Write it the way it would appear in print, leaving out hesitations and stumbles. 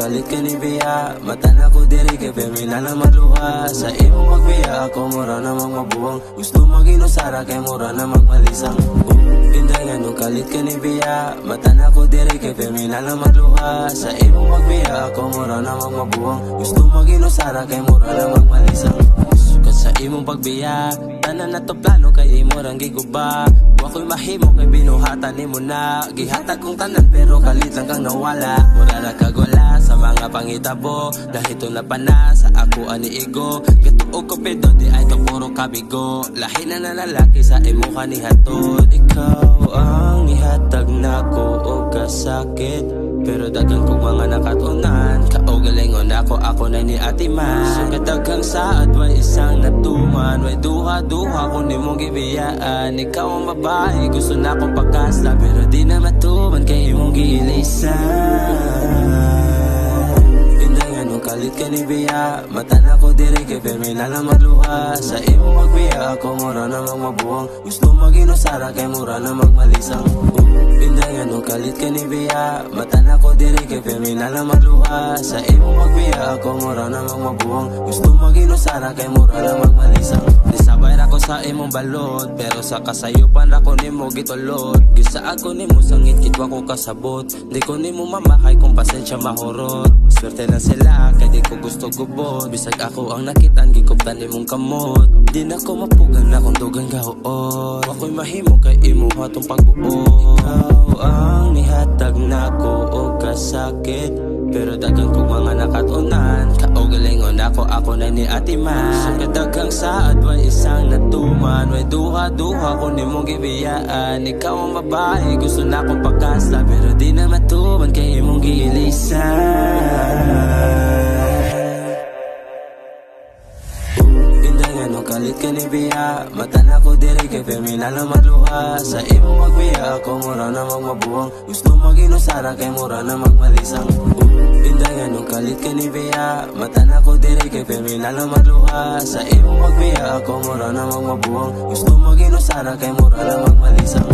kalit ka ni Bea. Mata na ko diri kay Femina na magluha. Sa imo magbiya ako mura namang mabuwang. Gusto mag-inusara kay mura namang malisang. Inday nga nung kalit ka ni Bea. Mata na ko diri kay Femina na magluha. Sa imo magbiya ako mura namang mabuwang. Gusto mag-inusara kay mura namang malisang. Sukat sa imong pagbiya, tanan na to plano kay imo rang giguba. Wako'y mahimo kay binuhatan nimo na. Gihatag kong tanan pero kalit lang kang nawala. Mura na kagwala sa mga pangitabo. Dahito na pa na sa ako ani ego. Gatuog ko pedo di ay ka puro kabigo. Lahi na lalaki sa imo kanihatod. Ikaw ang nihatag nako o kasakit. Pero dagang kong mga nakatunan. Kaugalingon ako na ni Ate Man. Sugat dagang saad, way isang natuman. Way duha-duha kung di mong gibiyaan. Ikaw ang babae, gusto na akong pagkasla. Pero di na matuman kay imong giilisan. Kalit ka ni Bea, mata na ko diri kay Femina na magluha. Sa imo magbiya ako mura namang mabuwang. Gusto mag-inusara kay mura namang malisang. Inday nga kalit ka ni Bea, mata na ko diri kay Femina na magluha. Sa imo magbiya ako mura namang mabuwang. Gusto mag-inusara kay mura namang malisang. Nisabay ra ko sa imong balot, pero sa kasayupan ra ko nimo gitulot. Gisa ako nimo sangit kitwa ko kasabot. Di ko nimo mamakay kung pasensya mahurot. Swerte na sila kay di ko gusto gubot. Bisag ako ang nakitaan gikuptan imong kamot. Di na ko mapugan na kung dugang gahoon. Wako'y mahimo kay imo hatong pagbuo. Ikaw ang nihatag nako o kasakit. Pero dagang kong mga nakatunan. Kaugalingon ako na ni Ate Man. Sugat dagang saad, way isang natuman. Way duha-duha kung di mong gibiyaan. Ikaw ang babae, gusto na akong pagkasla. Pero di na matuman kay imong giilisan. Kalit ka ni Bea, mata na ko diri kay Femina na magluha. Sa imo magbiya ako mura namang mabuwang. Gusto mag-inusara kay mura namang malisang. Inday nga nung kalit ka ni Bea, mata na ko diri kay Femina na magluha. Sa imo magbiya ako mura namang mabuwang. Gusto mag-inusara kay mura namang malisang.